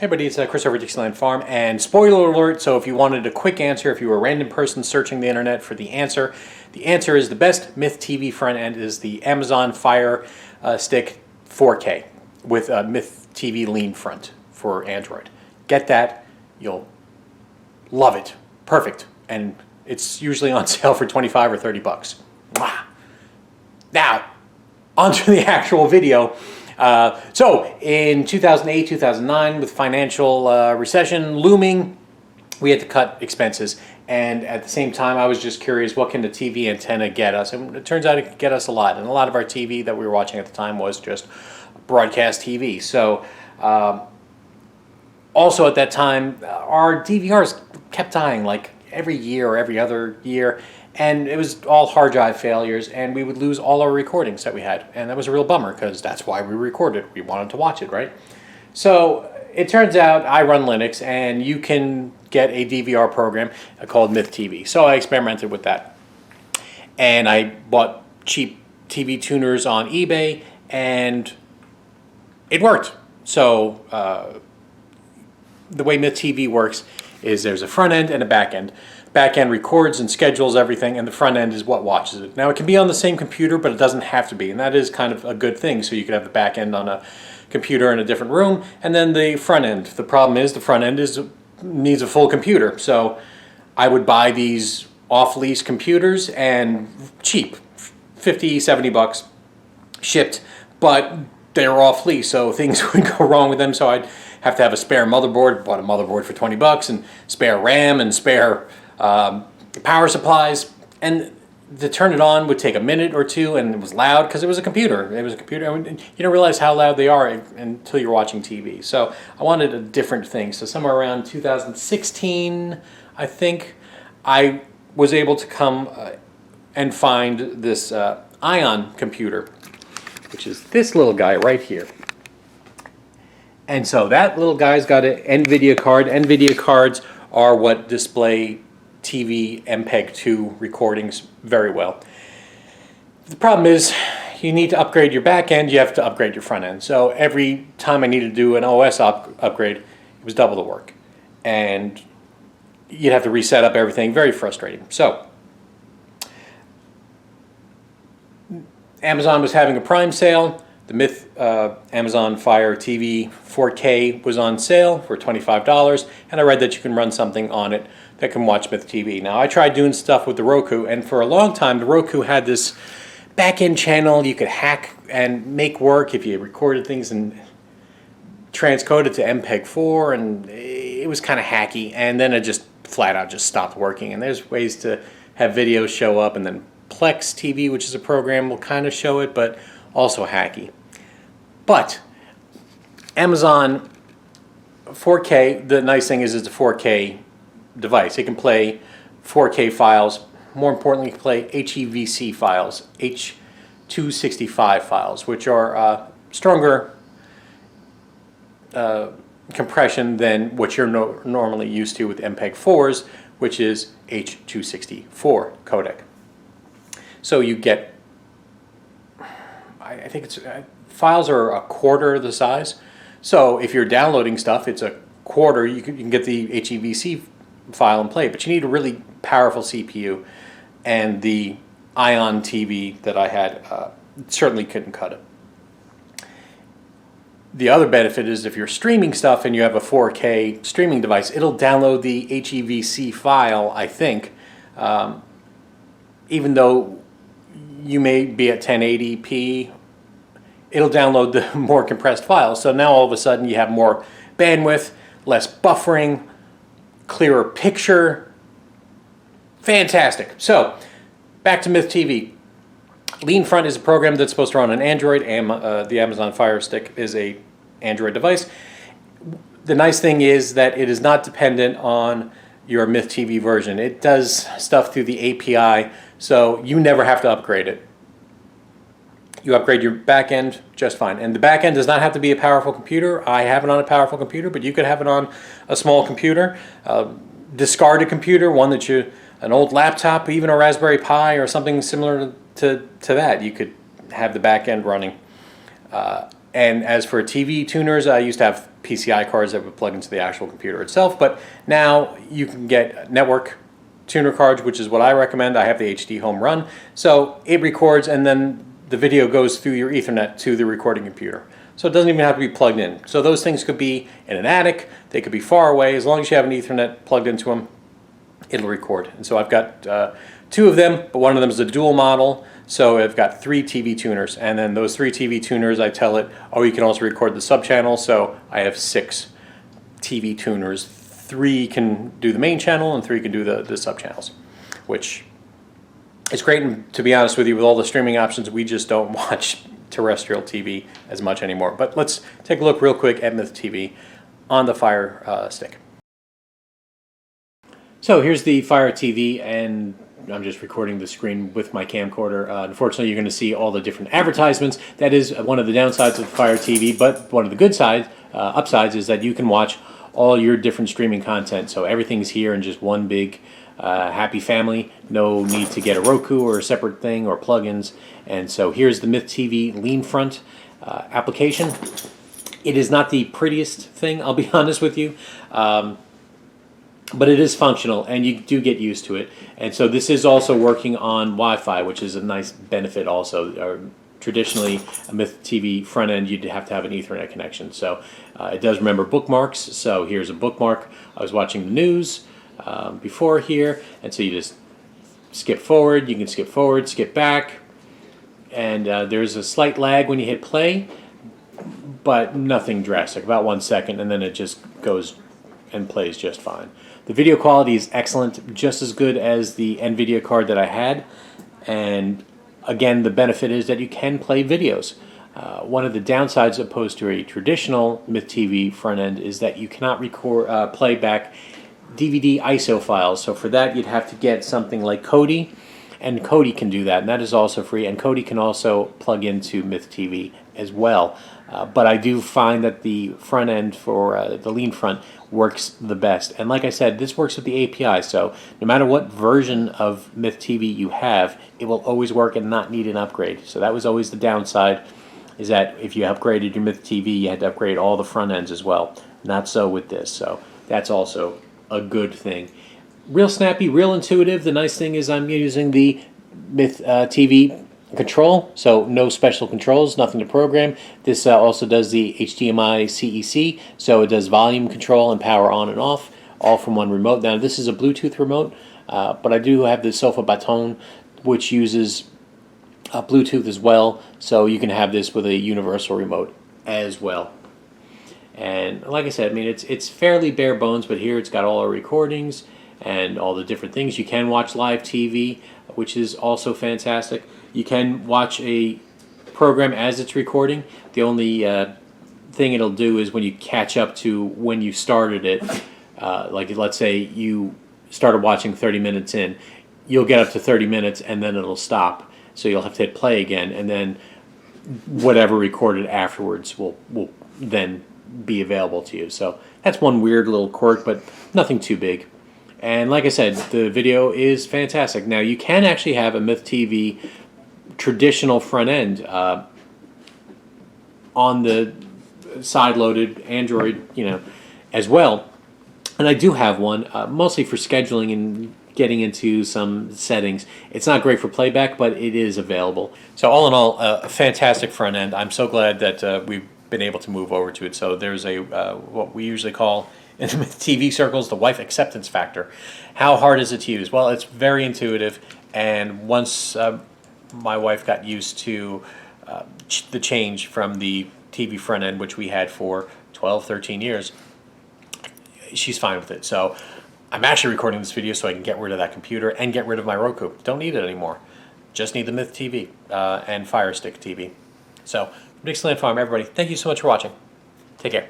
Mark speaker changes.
Speaker 1: Hey buddy, it's Chris over at Dixieland Farm, and spoiler alert, so if you wanted a quick answer, if you were a random person searching the internet for the answer is the best MythTV front end is the Amazon Fire Stick 4K with MythTV Leanfront for Android. Get that, you'll love it. Perfect. And it's usually on sale for 25 or 30 bucks. Mwah. Now, onto the actual video. So in 2008, 2009, with financial recession looming, we had to cut expenses. And at the same time, I was just curious, what can the TV antenna get us? And it turns out it could get us a lot. And a lot of our TV that we were watching at the time was just broadcast TV. So also at that time, our DVRs kept dying like every year or every other year. And it was all hard drive failures, and we would lose all our recordings that we had. And that was a real bummer, because that's why we recorded. We wanted to watch it, right? So it turns out I run Linux, and you can get a DVR program called MythTV. So I experimented with that. And I bought cheap TV tuners on eBay, and it worked. So the way MythTV works is there's a front end and a back end. Back end records and schedules everything, and the front end is what watches it. Now, it can be on the same computer, but it doesn't have to be, and that is kind of a good thing. So you could have the back end on a computer in a different room, and then the front end. The problem is the front end needs a full computer. So I would buy these off-lease computers, and cheap, 50, 70 bucks, shipped, but they were off-lease, so things would go wrong with them. So I'd have to have a spare motherboard. Bought a motherboard for 20 bucks, and spare RAM, and spare power supplies, and to turn it on would take a minute or two, and it was loud because it was a computer. It was a computer. I mean, you don't realize how loud they are until you're watching TV. So I wanted a different thing. So somewhere around 2016, I think, I was able to come and find this Ion computer, which is this little guy right here. And so that little guy's got an NVIDIA card. NVIDIA cards are what display TV MPEG-2 recordings very well. The problem is you need to upgrade your back end, you have to upgrade your front end. So every time I needed to do an OS upgrade, it was double the work. And you'd have to reset up everything, very frustrating. So Amazon was having a Prime sale. The Amazon FireTV 4K was on sale for $25, and I read that you can run something on it that can watch MythTV. Now, I tried doing stuff with the Roku, and for a long time, the Roku had this back-end channel you could hack and make work if you recorded things and transcoded to MPEG-4, and it was kind of hacky, and then it just flat out just stopped working. And there's ways to have videos show up, and then Plex TV, which is a program, will kind of show it, but also hacky. But Amazon 4K, the nice thing is it's a 4K device. It can play 4K files. More importantly, it can play HEVC files, H.265 files, which are stronger compression than what you're normally used to with MPEG-4s, which is H.264 codec. So you get, I think it's files are a quarter the size. So if you're downloading stuff, it's a quarter. You can get the HEVC file and play, but you need a really powerful CPU. And the Ion TV that I had certainly couldn't cut it. The other benefit is if you're streaming stuff and you have a 4K streaming device, it'll download the HEVC file, I think, even though you may be at 1080p, it'll download the more compressed files. So now all of a sudden you have more bandwidth, less buffering, clearer picture. Fantastic. So back to MythTV. Leanfront is a program that's supposed to run on Android. The Amazon Fire Stick is a Android device. The nice thing is that it is not dependent on your MythTV version. It does stuff through the API, so you never have to upgrade it. You upgrade your back end just fine. And the back end does not have to be a powerful computer. I have it on a powerful computer, but you could have it on a small computer, discarded computer, one that an old laptop, even a Raspberry Pi or something similar to that. You could have the back end running. And as for TV tuners, I used to have PCI cards that would plug into the actual computer itself, but now you can get network tuner cards, which is what I recommend. I have the HD Home Run, so it records and then the video goes through your Ethernet to the recording computer. So it doesn't even have to be plugged in. So those things could be in an attic, they could be far away. As long as you have an Ethernet plugged into them, it'll record. And so I've got 2 of them, but one of them is a dual model. So I've got 3 TV tuners, and then those 3 TV tuners, I tell it, oh, you can also record the subchannel. So I have 6 TV tuners. 3 can do the main channel and 3 can do the subchannels, which is great. And to be honest with you, with all the streaming options, we just don't watch terrestrial TV as much anymore. But let's take a look real quick at MythTV on the Fire Stick. So here's the FireTV, and I'm just recording the screen with my camcorder. Unfortunately, you're going to see all the different advertisements. That is one of the downsides of FireTV, but one of the good sides, upsides, is that you can watch all your different streaming content. So everything's here in just one big happy family. No need to get a Roku or a separate thing or plugins. And so here's the MythTV Leanfront application. It is not the prettiest thing, I'll be honest with you. But it is functional, and you do get used to it. And so this is also working on Wi-Fi, which is a nice benefit also. Traditionally, a MythTV front end, you'd have to have an Ethernet connection. So it does remember bookmarks. So here's a bookmark. I was watching the news before here, and so you just skip forward. You can skip forward, skip back, and there's a slight lag when you hit play, but nothing drastic, about 1 second, and then it just goes and plays just fine. The video quality is excellent, just as good as the NVIDIA card that I had. And again, the benefit is that you can play videos. One of the downsides opposed to a traditional MythTV front end is that you cannot record, play back DVD ISO files. So for that, you'd have to get something like Kodi, and Kodi can do that, and that is also free. And Kodi can also plug into MythTV as well. But I do find that the front end for the Leanfront works the best. And like I said, this works with the API, so no matter what version of MythTV you have, it will always work and not need an upgrade. So that was always the downside, is that if you upgraded your MythTV, you had to upgrade all the front ends as well. Not so with this, so that's also a good thing. Real snappy, real intuitive. The nice thing is I'm using the MythTV control, so no special controls, nothing to program. This also does the HDMI CEC, so it does volume control and power on and off, all from one remote. Now this is a Bluetooth remote, but I do have the Sofa Baton, which uses Bluetooth as well, so you can have this with a universal remote as well. And like I said, I mean, it's fairly bare bones, but here it's got all our recordings and all the different things. You can watch live TV, which is also fantastic. You can watch a program as it's recording. The only thing it'll do is when you catch up to when you started it, like let's say you started watching 30 minutes in, you'll get up to 30 minutes and then it'll stop. So you'll have to hit play again, and then whatever recorded afterwards will then be available to you. So that's one weird little quirk, but nothing too big. And like I said, the video is fantastic. Now you can actually have a MythTV traditional front end on the side-loaded Android, as well. And I do have one, mostly for scheduling and getting into some settings. It's not great for playback, but it is available. So all in all, a fantastic front end. I'm so glad that we've been able to move over to it. So there's a what we usually call in the TV circles the wife acceptance factor. How hard is it to use? Well, it's very intuitive, and once my wife got used to the change from the TV front end, which we had for 12, 13 years, she's fine with it. So I'm actually recording this video so I can get rid of that computer and get rid of my Roku. Don't need it anymore. Just need the MythTV and Fire Stick TV. So, from Dixieland Farm, everybody, thank you so much for watching. Take care.